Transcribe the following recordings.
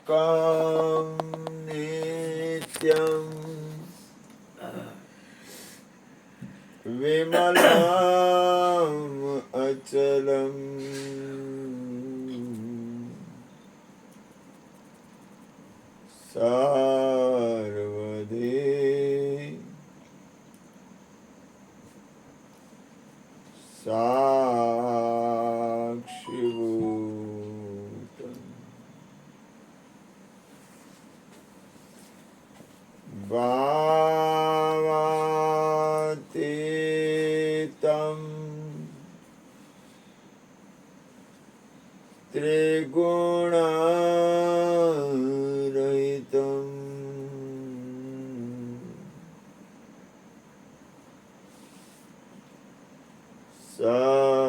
एकं नित्यं विमलम् अचलम् सर्वदे साक्षिभूतम् भावातीतं त्रिगुणरहितं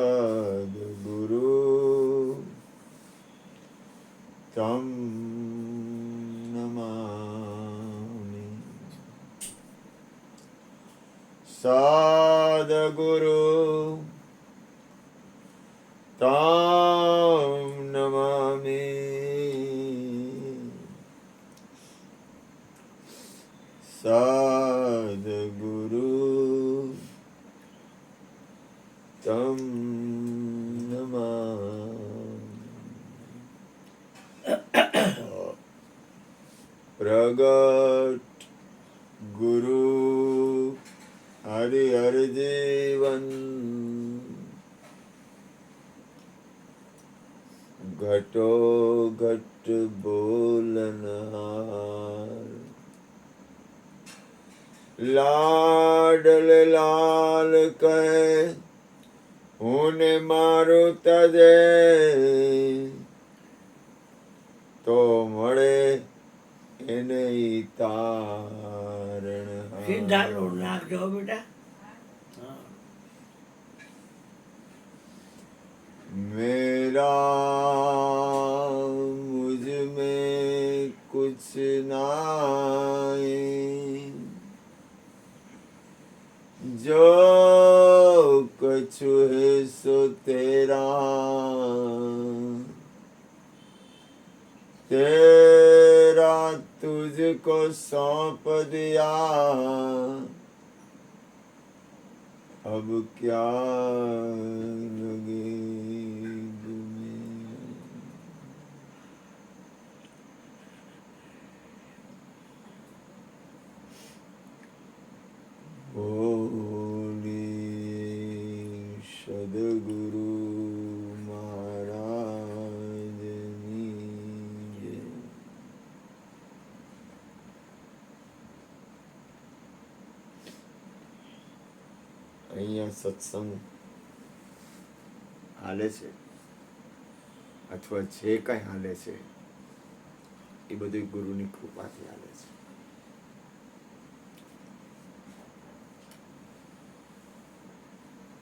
सद्गुरु तं नमामि। सद्गुरु तं नमामि। सद्गुरु तं प्रगट गुरु हरि हर जीवन घटो घट बोलनहार लाडल लाल कहे उने मारू तजे तो मळे એને તારણ સીધા લોડ નાખજો બેટા. मेरा मुझ में कुछ नाई जो कछु है सो तेरा तुझको सौंप दिया अब क्या लगे तुम्हें। बोलिए सद्गुरु महाराजनी जय। અહીંયા સત્સંગ હાલે છે અથવા જે કંઈ હાલે છે એ બધું ગુરુની કૃપાથી હાલે છે.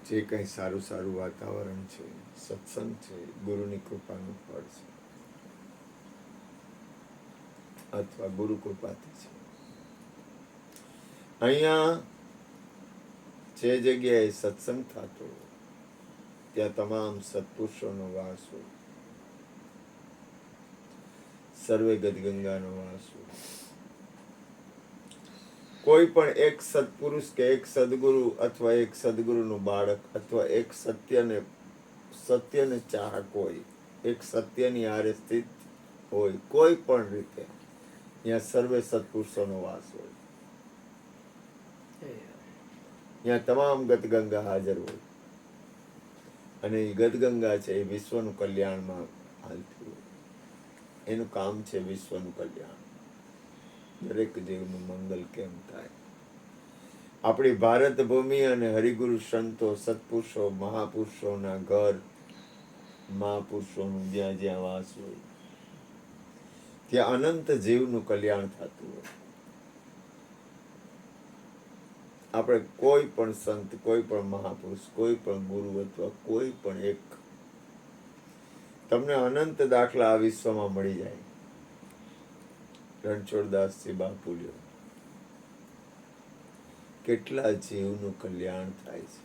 જે કંઈ સારું સારું વાતાવરણ છે, સત્સંગ છે, ગુરુની કૃપાનું ફળ છે અથવા ગુરુ કૃપાથી છે. અહીંયા જે જગ્યાએ સત્સંગ થતો ત્યાં તમામ સત્પુરુષોનો વાસ હોય, સર્વે ગદગંગાનો વાસ હોય. કોઈ પણ એક સત્પુરુષ કે એક સદગુરુ અથવા એક સદગુરુનું બાળક અથવા એક સત્યને ચાહક હોય, એક સત્યની આરે સ્થિત હોય, કોઈ પણ રીતે ત્યાં સર્વે સત્પુરુષોનો વાસ હોય. ત્યાં તમામ ગદગંગા હાજર હોય અને એ ગદગંગા છે એ વિશ્વનું કલ્યાણમાં હાલતી હોય. એનું કામ છે વિશ્વનું કલ્યાણ, દરેક જીવનું મંગલ કેમ થાય. આપણી ભારત ભૂમિ અને હરિગુરુ સંતો સત્પુરુષો મહાપુરુષોના ઘર, મહાપુરુષોનું જ્યાં જ્યાં વાસ હોય ત્યાં અનંત જીવનું કલ્યાણ થતું હોય. આપણે કોઈ પણ સંત, કોઈ પણ મહાપુરુષ, કોઈ પણ ગુરુ અથવા કોઈ પણ એક તમને અનંત દાખલા આ વિશ્વમાં મળી જાય. રણછોડદાસજી બાપુ લ્યો, કેટલા જીવનું કલ્યાણ થાય છે,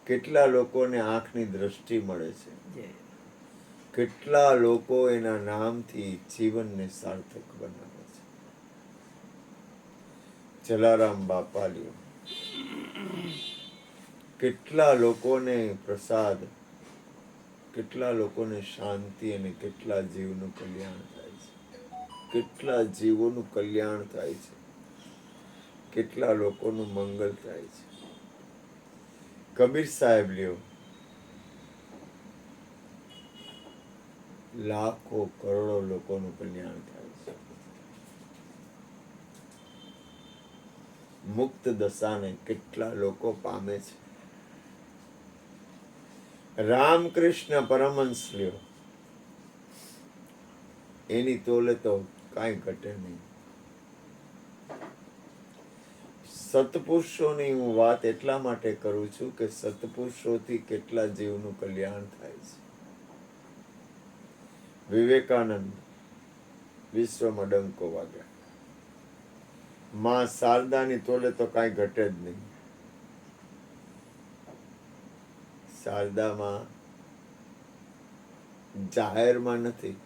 કેટલા લોકોને આંખની દ્રષ્ટિ મળે છે, કેટલા લોકો એના નામથી જીવનને સાર્થક બનાવે છે. જલારામ બાપા લ્યો, કેટલા લોકોને પ્રસાદ, કેટલા લોકોને શાંતિ અને કેટલા જીવનું કલ્યાણ થાય છે. કેટલા જીવોનું કલ્યાણ થાય છે. કેટલા લોકોનું મંગલ થાય છે. કબીર સાહેબ લ્યો, લાખો કરોડો લોકોનું કલ્યાણ થાય છે. મુક્ત દશાને કેટલા લોકો પામે છે. રામકૃષ્ણ પરમહંસ લ્યો, એની તોલે તો કાંઈ ઘટે નહીં. સત્પુરુષોની હું વાત એટલા માટે કરું છું કે સત્પુરુષોથી કેટલા જીવનું કલ્યાણ થાય છે. વિવેકાનંદ વિશ્વમાં ડંકો વાગ્યા. માં શારદાની તોલે તો કાંઈ ઘટે જ નહીં. શારદામાં જાહેરમાં નથી,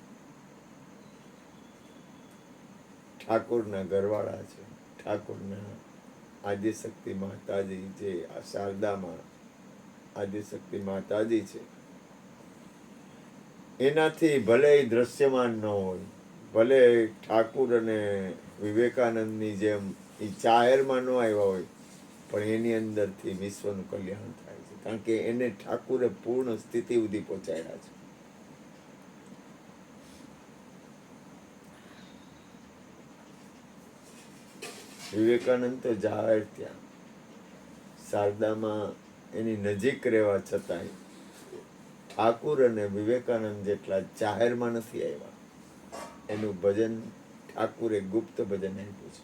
ઠાકોરના ઘરવાળા છે. ઠાકોરના આદ્યશક્તિ માતાજી, જે આ શારદામાં આદ્યશક્તિ માતાજી છે, એનાથી ભલે એ દ્રશ્યમાન ન હોય, ભલે ઠાકુર અને વિવેકાનંદની જેમ એ જાહેરમાં ન આવ્યા હોય, પણ એની અંદરથી વિશ્વનું કલ્યાણ થાય છે. કારણ કે એને ઠાકુરે પૂર્ણ સ્થિતિ સુધી પહોંચાડ્યા છે. વિવેકાનંદ તો જાહેર ત્યાં, શારદામાં એની નજીક રહેવા છતાંય ઠાકુર અને વિવેકાનંદ જેટલા જાહેરમાં નથી આવ્યા. એનું ભજન ઠાકુરે ગુપ્ત ભજન આપ્યું છે.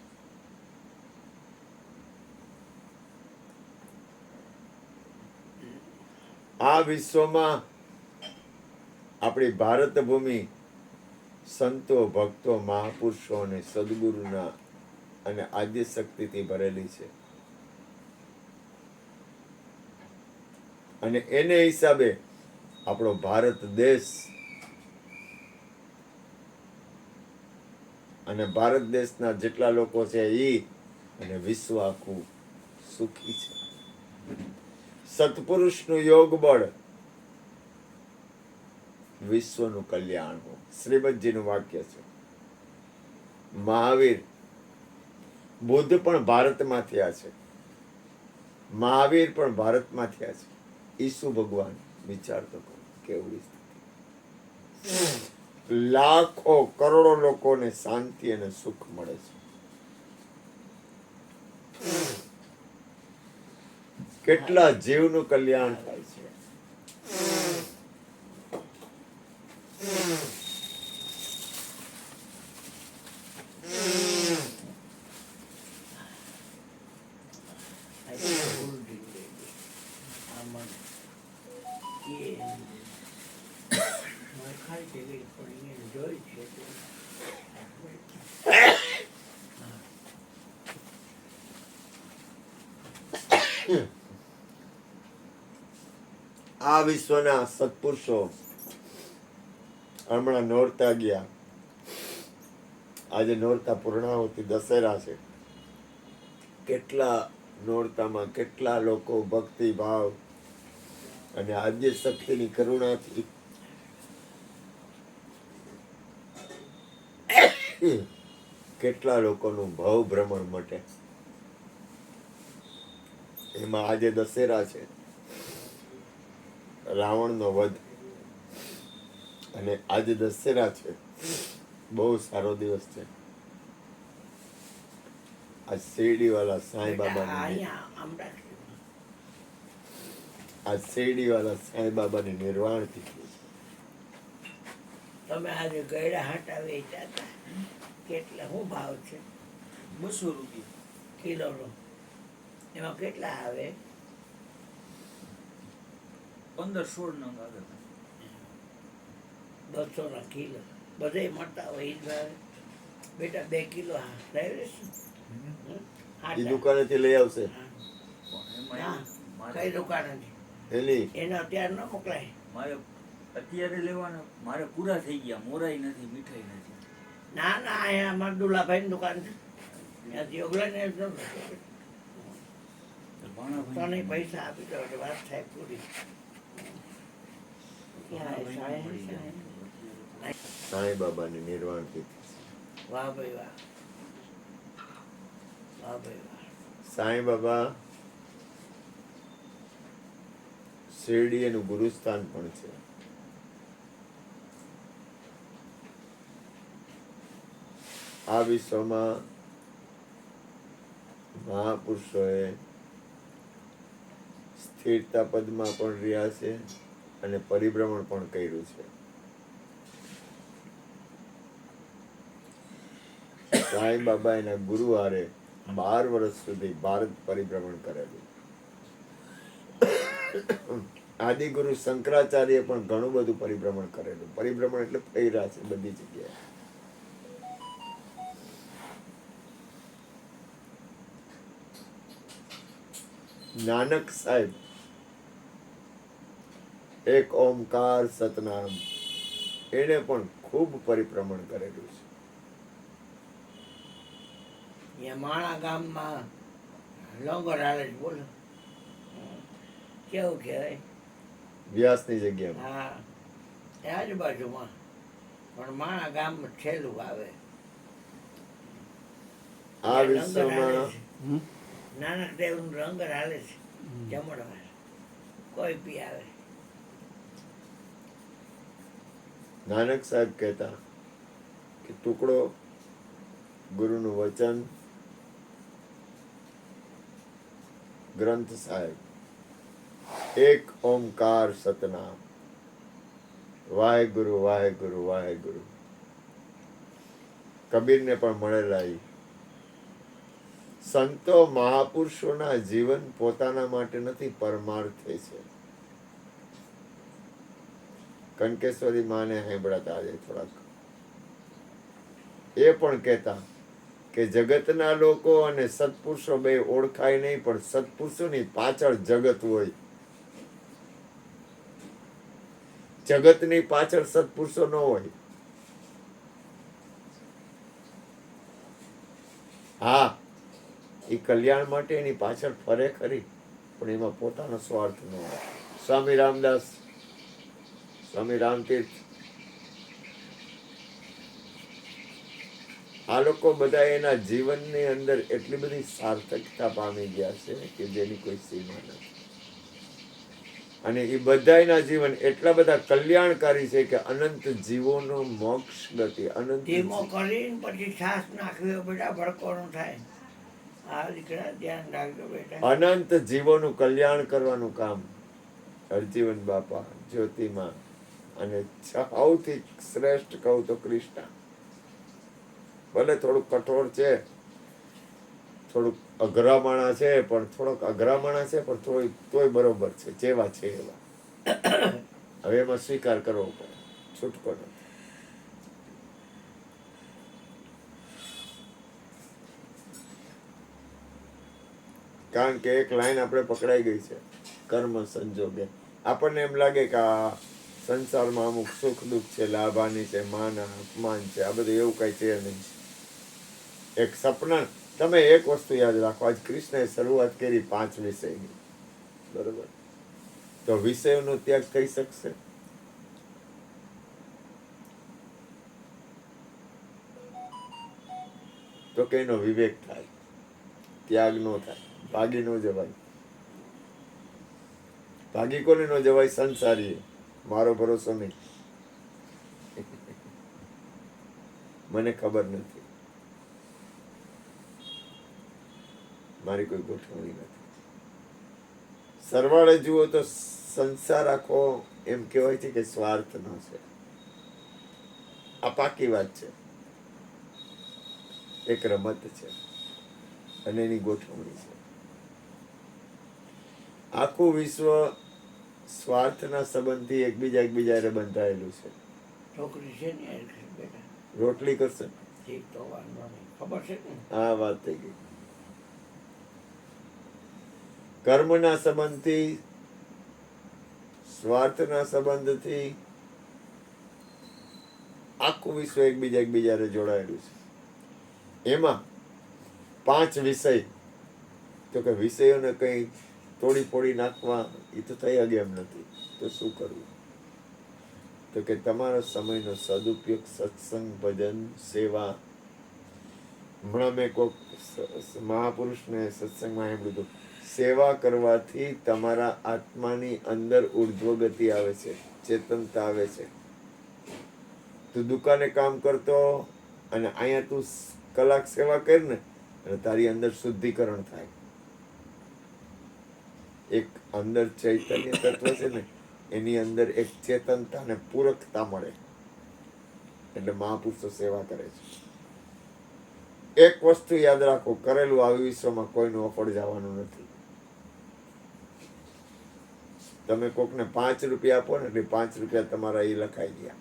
આ વિશ્વમાં આપણી ભારત ભૂમિ સંતો, ભક્તો, મહાપુરુષો અને સદગુરુના અને આદ્ય શક્તિથી ભરેલી છે. અને એને હિસાબે આપણો ભારત દેશ અને ભારત દેશના જેટલા લોકો છે એ અને વિશ્વ આખું સુખી છે. સત્પુરુષનું યોગ બળ વિશ્વનું કલ્યાણ હો. શ્રીમદજીનું વાક્ય છે. મહાવીર, બુદ્ધ પણ ભારતમાં થયા છે. મહાવીર પણ ભારતમાં થયા છે. ઈસુ ભગવાન, વિચાર તો કરો કેવડી સ્થિતિ. લાખો કરોડો લોકોને શાંતિ અને સુખ મળે છે. કેટલા જીવનું કલ્યાણ થાય છે. આ વિશ્વના સત્પુરુષો હમણાં નોરતા ગયા. આજે નોરતા પૂર્ણાહુતિ, દશેરા છે. કેટલા નોરતામાં કેટલા લોકો ભક્તિ ભાવ અને આદ્ય શક્તિની કરુણાથી કેટલા લોકોનું ભવ ભ્રમણ મટે. એમાં આજે દશેરા છે, રાવણનો વધ, અને આજે દશેરા છે. બહુ સારો દિવસ છે. આ શેરડીવાલા સાંઈ બાબાની નિર્વાણ તિથિ. તમે આજે ગયડા હાટા વેચ્યા હતા, કેટલા શું ભાવ છે? 200 રૂપિયા કિલોનો. એમાં કેટલા આવે? 15-16 નંગ આવે. 200 ના કિલો બધે મળતા હોય. ઈ જ ભાવે. બેટા 2 કિલો લાવી લેશું. એ દુકાનેથી લઈ આવશે. કઈ દુકાન હતી? એની એને અત્યારે ન મોકલાય. મારે અત્યારે લેવાના મારે પૂરા થઈ ગયા, મોરાઈ નથી, મીઠાઈ નથી. ના ના અહીંયા અમારા દુલાભાઈની દુકાન છે ત્યાંથી ઓગળાઈને એકદમ તને પૈસા આપી દો એટલે વાત થાય પૂરી. સાંઈ બાબાની નિર્વાણ તિથિ. વાહ ભાઈ વાહ, વાહ ભાઈ વાહ. સાંઈ બાબા શિરડી એનું ગુરુસ્થાન પણ છે. આ વિશ્વમાં મહાપુરુષોએ સ્થિરતા પદમાં પણ રહ્યા છે અને પરિભ્રમણ પણ કર્યું છે. સાંઈ બાબા એના ગુરુ હારે 12 વર્ષ સુધી ભારત પરિભ્રમણ કરેલું. આદિગુરુ શંકરાચાર્ય પણ ઘણું બધું પરિભ્રમણ કરેલું. પરિભ્રમણ એટલે ફર્યા છે બધી જગ્યાએ. નાનક સાહેબ એક ઓમકાર સતનામ એને પણ ખૂબ પરિભ્રમણ કરેલું છે. અહીંયા માણા ગામમાં લંગર હાલે છે બોલો, કેવું કહેવાય? વ્યાસની જગ્યામાં. હા એ આજુબાજુમાં પણ માણા ગામમાં છેલ્લું આવે. આ ત્યાં લંગર હાલે વિશ્વમાં છે. નાનક દેવનું લંગર હાલે છે જમણવાર, કોઈ બી આવે. નાનક સાહેબ કહેતા કે ટુકડો, ગુરુનું વચન, ગ્રંથ સાહેબ, એક ઓમકાર સતનામ, વાહેગુરુ વાહેગુરુ વાહેગુરુ. કબીરને પણ મળેલા ઈ. સંતો મહાપુરુષોના જીવન પોતાના માટે નથી, પરમાર્થે છે. કનકેશ્વરી માને સાંભળાતા આજે થોડાક. એ પણ કહેતા કે જગતના લોકો અને સત્પુરુષો બે ઓળખાય નહીં, પણ સત્પુરુષોની પાછળ જગત હોય. જગતની પાછળ સત્પુરુષો ન હોય. હા, એ કલ્યાણ માટે એની પાછળ ફરે ખરી, પણ એમાં પોતાનો સ્વાર્થ ન હોય. સ્વામી રામદાસ, સ્વામી રામતીર્થ, આ લોકો બધા એના જીવનની અંદર એટલી બધી સાર્થકતા પામી ગયા છે કે જેની કોઈ સીમા નથી. અને એ બધાના જીવન એટલા બધા કલ્યાણકારી છે કે અનંત જીવોનો મોક્ષ ગતિ. અનંત ધીમો કરીને પછી છાસ નાખવી હોય બેટા, ભડકો ન થાય. આ દીકરા ધ્યાન રાખજો બેટા. અનંત જીવોનું કલ્યાણ કરવાનું કામ હરજીવન બાપા, જ્યોતિમાં અને સૌથી શ્રેષ્ઠ કહું તો કૃષ્ણ. ભલે થોડુંક કઠોર છે, થોડુંક અઘરામણા છે, પણ થોડોક અઘરામણા છે, પણ તોય બરોબર છે, જેવા છે એવા. હવે એમાં સ્વીકાર કરવો પડે, છૂટકો નથી. કારણ કે એક લાઈન આપણે પકડાઈ ગઈ છે, કર્મ સંજોગે. આપણને એમ લાગે કે આ સંસારમાં અમુક સુખ દુઃખ છે, લાભાની છે, માન અપમાન છે, આ બધું એવું કઈ છે નહીં. એક સપના. તમે એક વસ્તુ યાદ રાખો, આજ કૃષ્ણએ શરૂઆત કરી 5 વિષયની, બરોબર? તો વિષયોનો ત્યાગ થઈ શકશે? તો કે એનો વિવેક થાય, ત્યાગ નો થાય, ભાગી નો જવાય. ભાગી કોને નો જવાય? સંસારી. મારો ભરોસો નહીં, મને ખબર નથી, મારી કોઈ ગોઠવણી નથી. સરવાળે જુઓ તો સંસાર આખો એમ કહેવાય છે કે સ્વાર્થનો છે. આ પાકી વાત છે. એક રમત છે અને એની ગોઠવણી છે. આખું વિશ્વ સ્વાર્થના સંબંધથી એકબીજા બંધાયેલું છે. છોકરી છે ને બેટા, રોટલી કરશે, ઠીક તો વાંધો નહીં, ખબર છે ને. આ વાત થઈ ગઈ. કર્મના સંબંધથી, સ્વાર્થના સંબંધથી આખું વિશ્વ એકબીજાને જોડાયેલું છે. એમાં 5 વિષય, તો કે વિષયોને કંઈ તોડી ફોડી નાખવા એ તો થઈ શકે એમ નથી. તો શું કરવું? તો કે તમારા સમયનો સદુપયોગ સત્સંગ, ભજન, સેવા. હમણાં મેં કોઈક મહાપુરુષને સત્સંગમાં એમ કીધું, સેવા કરવાથી તમારા આત્માની અંદર ઉર્ધ્વગતિ આવે છે, ચેતનતા આવે છે. તું દુકાને કામ કરતો અને અહીંયા તું કલાક સેવા કર ને, અને તારી અંદર શુદ્ધિકરણ થાય. એક અંદર ચૈતન્ય તત્વ છે ને, એની અંદર એક ચેતનતા ને પૂરકતા મળે. એટલે મહાપુરુષો સેવા કરે છે. એક વસ્તુ યાદ રાખો, કરેલું આવી વિશ્વમાં કોઈનું અફળ જવાનું નથી. તમે કોકને 5 રૂપિયા આપો ને, એટલે 5 રૂપિયા તમારા એ લખાઈ ગયા.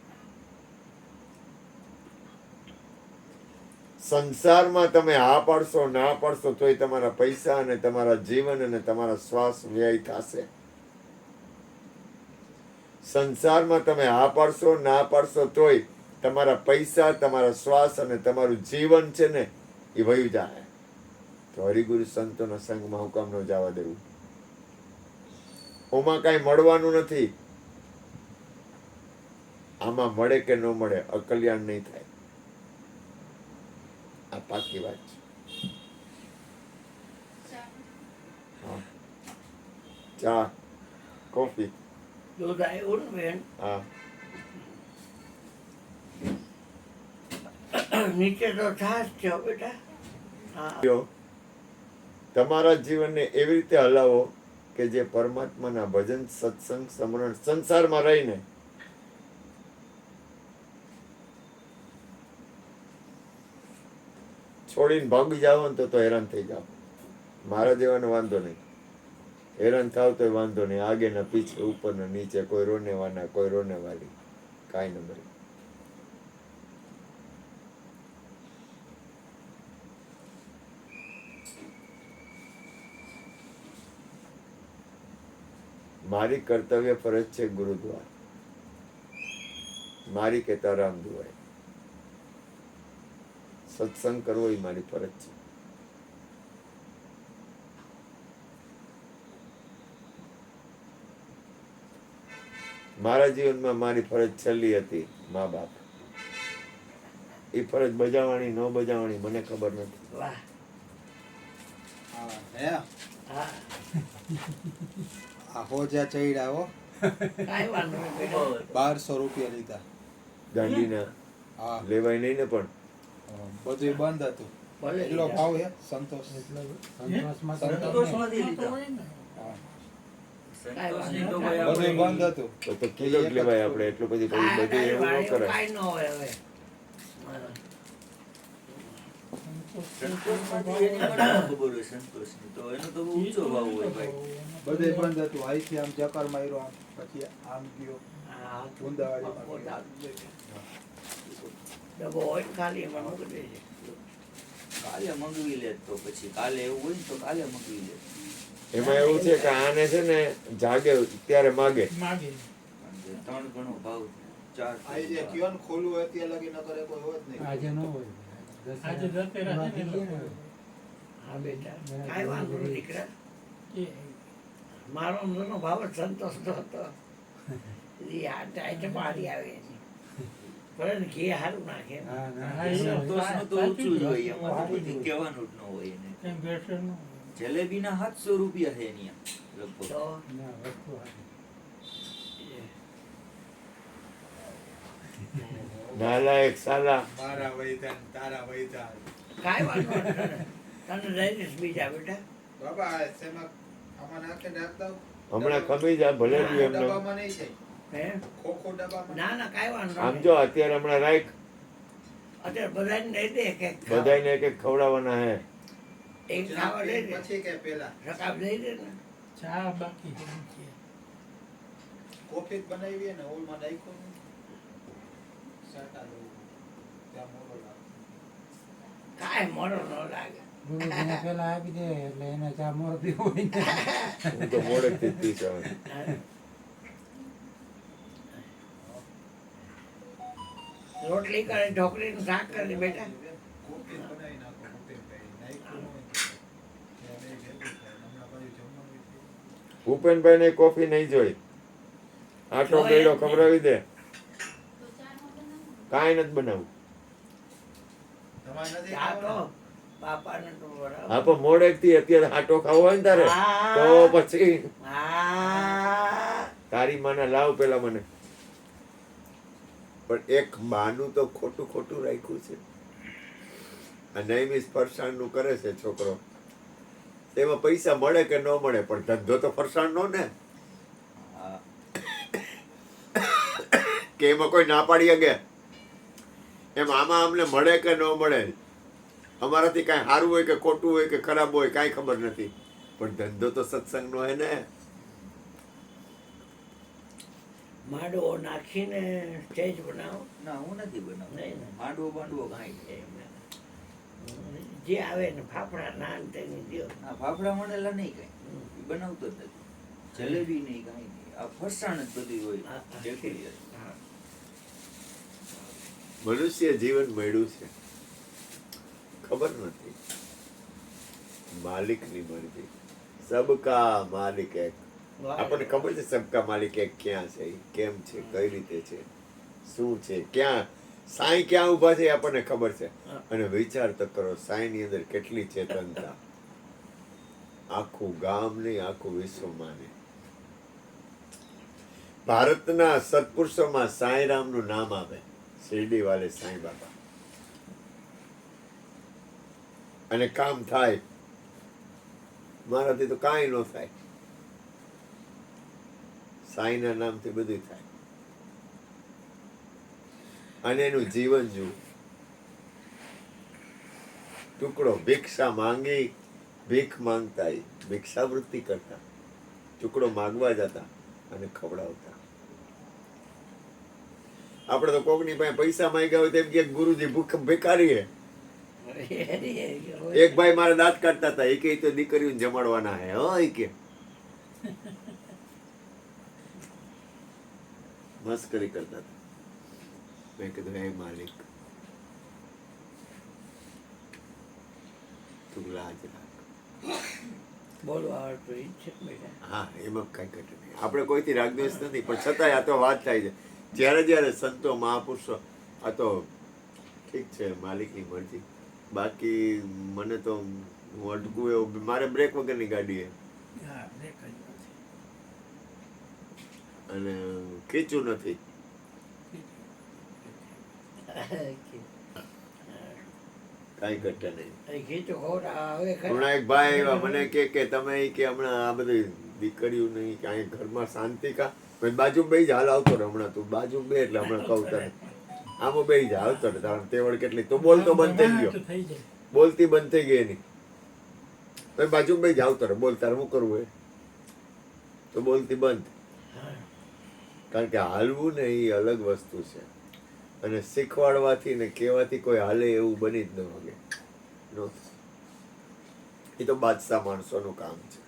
સંસારમાં તમે હા પાડશો, ના પાડશો, તોય તમારા પૈસા અને તમારા જીવન અને તમારા શ્વાસ વ્યય થશે. સંસારમાં તમે હા પાડશો, ના પાડશો, તોય તમારા પૈસા, તમારા શ્વાસ અને તમારું જીવન છે ને, એ વયું જાય. તો હરિગુરુ સંતોના સંગમાં હું કામ ન જવા દેવું? ઓમાં કાંઈ મળવાનું નથી. આમાં મળે કે ન મળે, અકલ્યાણ નહીં થાય. આ પાકી વાત છે. હા, ચા, કોફી, દૂધ આવ્યું ને બેન? હા. નીચે તો છાશ છે હો બેટા. હા, જો તમારા જીવનને એવી રીતે હલાવો કે જે પરમાત્માના ભજન, સત્સંગ, સ્મરણ, સંસારમાં રહીને છોડીને ભાગી જાવ ને તો હેરાન થઈ જાવ. મારા જેવાનો વાંધો નહીં. હેરાન થાવ તો વાંધો નહીં. આગે ના પીછે, ઉપર ને નીચે, કોઈ રોને વાના, કોઈ રોને વાલી, કાંઈ ન મળે. મારી કર્તવ્ય ફરજ છે ગુરુદ્વાર. મારી કહેતા રામ દુઆય. સત્સંગ કરવો એ મારી ફરજ છે. મારા જીવનમાં મારી ફરજ છેલ્લી હતી મા બાપ. એ ફરજ બજાવવાની ન બજાવવાની મને ખબર નથી. વાહ. હા, આ હોજા ચડ્યા હો, કાંઈ વાંધો નહીં બેટા. 1200 રૂપિયા લીધા. ગાંધીના હા, લેવાય નહીં ને, પણ બધું બંધ હતું. ભલે એટલો લીધા. ભાવ હે સંતોષ. સંતોષમાંથી લીધા. હા, સંતોષની તો કોઈ બધું આપણે બંધ હતું. તો કિલો જ લેવાય આપણે. એટલું પછી બધું કાંઈ એવું ન કરાય. કાંઈ ન હોય હવે. સંતોષમાંથી એની મને ન ખબર હોય સંતોષની. તો એનો તો બહુ ઊંચો ભાવ હોય ભાઈ. બધું બંધ હતું. અહીંથી આમ ચક્કર માર્યો, આમ પછી આમ ગયો. હા, ગુંદાવાડીમાં પોતા ડબ્બો હોય ને ખાલી એમાં મૂકી દેજે. કાલે મંગવી લે તો પછી કાલે એવું હોય ને તો કાલે મંગવી લે. એમાં એવું છે કે આને છે ને જાગે ત્યારે માગે. અને 3 ગણો ભાવ 4 અહીં જે કિયોન ખોલું હોય ત્યાં લગી ન કરે કોઈ હોય જ નહીં. આજે ન હોય. આજે ધનતેરસ છે ને લોકો. હા બેટા, કાંઈ વાંધો નહીં દીકરા. મારો મનનો ભાવ જ સંતોષનો હતો. એ આ ટાઈટ પાડી આવે છે. ભલે ને ઘી હારું નાખે. હા, ના. હા, એ સંતોષનું તો ઊંચું જ હોય. એમાં તો સાચું બધું હોય. કહેવાનું જ ન હોય એને. કેમ ભેળસેળ ન હોય. જલેબીના 700 રૂપિયા છે એની લગભગ. તો ના, વસ્તુ સારી. નાલાયક સાલા. મારા વૈધા ને તારા વૈધા. કાંઈ વાંધો નહીં. તને લઈ જઈશ બીજા બેટા. બાબા આ શેમાં આમાં નાખીને રાખતા હો. હમણાં ખમી જાય ભલે રહ્યું એમને. ડબ્બામાં નહીં જાય. હે? ખોખો ડબ્બામાં. ના ના કાંઈ વાંધો આમ નહીં. જો અત્યારે હમણાં રાખ. અત્યારે બધાને દઈ દે કે બધાને એક એક ખવડાવવાના હે. એક ખાવા દઈ દે. પછી કે પેલા રકાબ દઈ દે ને. ચા બાકી છે નીચે. કોફી જ બનાવી ને ઓલમાં નાખ્યો ને. સાટા દઉં. ત્યાં મોરો લાગે. કાંઈ મોડો ન લાગે. ગુરુજીને પેલા આપી દે એટલે એને ચા મોર પીવો હોય ને. હું તો મોડેકથી જ પીશ હવે. રોટલી કરે, ઢોકળીનું શાક કરે બેટા. કોફી બનાવી નાખો ભૂપેનભાઈ. નાખ્યું હોય તો. ત્યાં બે ભેગું થાય. હમણાં પાછું જમવાનું થઈ ગયું. ભૂપેનભાઈ ને કોફી નહીં જોઈ, આટો બેડો ખવડાવી દે, કાંઈ નથી બનાવું. તમારે નથી ચા તો ખાવાનું? બાપાને તો બરાબર. હા પણ મોડેક થી અત્યારે આટો ખાવો હોય ને તારે તો પછી હા. તારી માને લાવ પેલા મને. પણ એક બાનું તો ખોટું ખોટું રાખ્યું છે. આ નૈમિષ ફરસાણનું કરે છે છોકરો, તેમાં પૈસા મળે કે ન મળે પણ ધંધો તો ફરસાણનો ને, હા કે એમાં કોઈ ના પાડી શકે એમ. આમાં અમને મળે કે ન મળે, અમારાથી કાંઈ સારું હોય કે ખોટું હોય કે ખરાબ હોય કાંઈ ખબર નથી, પણ ધંધો તો સત્સંગનો હે ને. માડો નાખીને સ્ટેજ બનાવો. ના હું નથી બનાવતો. નહીં ને. માંડવો બાંડવો કાંઈ નહીં. જે આવે ને ફાફડા નાન તેની દ્યો. આ ફાફડા મળેલા નહીં કાંઈ ઈ બનાવતો જ નથી. જલેબી નહીં કાંઈ નહીં. આ ફરસાણ જ બધું હોય. હા, હા. જલેબી. હા. મનુષ્ય જીવન મળ્યું છે ખબર નથી, માલિકની મરજી. સબકા માલિક એક. આપણને ખબર છે સબકા માલિક એક ક્યાં છે, કેમ છે, કઈ રીતે છે, શું છે, ક્યાં સાંઈ ક્યાં ઊભા છે એ આપણને ખબર છે. અને વિચાર તો કરો સાંઈની અંદર કેટલી ચેતનતા, આખું ગામ નહીં આખું વિશ્વ માને. ભારતના સત્પુરુષોમાં સાંઈરામનું નામ આવે, શિરડી વાલે સાંઈ બાબા, અને કામ થાય. મારાથી તો કાંઈ ન થાય, સાંઈના નામથી બધું થાય. અને એનું જીવન જુઓ, ટુકડો ભિક્ષા માંગી, ભીખ માંગતા, ભિક્ષાવૃત્તિ કરતા, ટુકડો માંગવા જતા અને ખવડાવતા. આપણે તો કોકની પાસે પૈસા માંગ્યા હોય તેમ કે ગુરુજી ભૂખ ભિખારી હે. એક ભાઈ મારા દાંત કાઢતા હતા, એ કે તો દીકરીઓને જમાડવાના હે. હા એ કે મસ્કરી કરતા હતા. મેં કીધું હે માલિક તું લાજ રાખ. બોલવા આવડતું ઈ જ છે બેટા. હા એમાં કઈ ઘટે નહીં, આપણે કોઈથી રાગદ્વેષ નથી, પણ છતાંય આ તો વાત થાય છે જ્યારે જ્યારે સંતો મહાપુરુષો. આ તો ઠીક છે માલિકની મરજી, બાકી મને તો હું અટકું એવું, મારે બ્રેક વગરની ગાડી હે હા, બ્રેક જ નથી. અને ખીચું નથી. કાંઈ ઘટે નહીં. એ ખીચું ખવડાવે હવે ખરા. હમણાં એક ભાઈ આવ્યા મને કે તમે કે હમણાં આ બધી દીકરીઓ નહીં કે અહીં ઘરમાં શાંતિ કા. મેં બાજુ બે જ હાલ આવતો રહે, હમણાં તું બાજુ બે એટલે હમણાં કહું તને આમાં બે જ આવતો રહે. તારા તેવડ કેટલી તો બોલતો બંધ થઈ ગયો, તો થઈ જાય. બોલતી બંધ થઈ ગઈ એની. તો બાજુ બે જ આવતો રહે, બોલ તારે શું કરવું એ તો બોલતી બંધ. કારણ કે હાલવું ને એ અલગ વસ્તુ છે, અને શીખવાડવાથી ને કહેવાથી કોઈ હાલે એવું બની જ ન શકે. એ તો બાદશાહ માણસોનું કામ છે.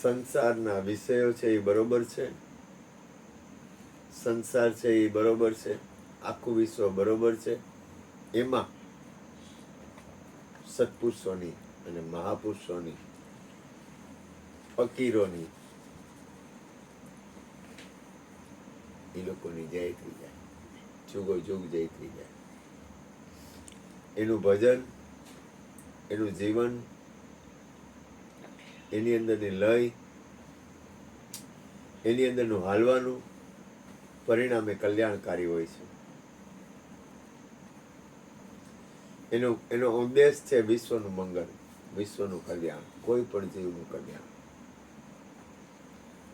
સંસારના વિષયો છે એ બરોબર છે, સંસાર છે એ બરોબર છે, આખું વિશ્વ બરોબર છે. એમાં સત્પુરુષોની અને મહાપુરુષોની, ફકીરોની, એ લોકોની જય થઈ જાય, જુગો જુગ જય થઈ જાય. એનું ભજન, એનું જીવન, એની અંદરની લય, એની અંદરનું હાલવાનું પરિણામે કલ્યાણકારી હોય છે. એનો ઉદ્દેશ છે વિશ્વનું મંગળ, વિશ્વનું કલ્યાણ, કોઈ પણ જીવનું કલ્યાણ.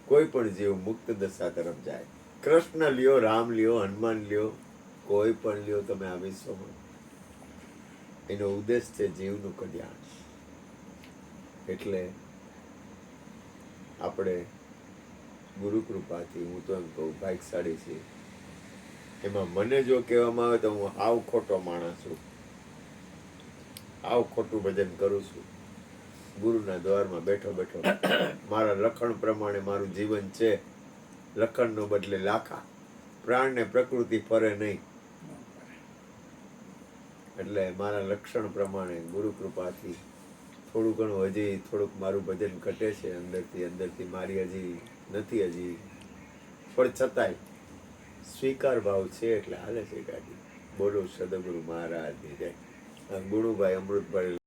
કોઈ પણ જીવ મુક્ત દશા તરફ જાય. કૃષ્ણ લ્યો, રામ લ્યો, હનુમાન લ્યો, કોઈ પણ લ્યો તમે આ વિશ્વમાં, એનો ઉદ્દેશ છે જીવનું કલ્યાણ. એટલે આપણે ગુરુ કૃપાથી, હું તો એમ કહું ભાગ્યશાળી છીએ. એમાં મને જો કહેવામાં આવે તો હું આવ ખોટો માણસ છું, આવ ખોટું ભજન કરું છું. ગુરુના દ્વારમાં બેઠો બેઠો મારા લખણ પ્રમાણે મારું જીવન છે. લખણનો બદલે લાખા, પ્રાણ ને પ્રકૃતિ ફરે નહીં. એટલે મારા લક્ષણ પ્રમાણે ગુરુ કૃપાથી થોડું ઘણું હજી થોડુંક મારું ભજન ઘટે છે અંદરથી મારી હજી નથી હજી, પણ છતાંય સ્વીકાર ભાવ છે એટલે હાલે છે ગાડી. બોલો સદગુરુ મહારાજની જય. ગુરુભાઈ અમૃતભાઈ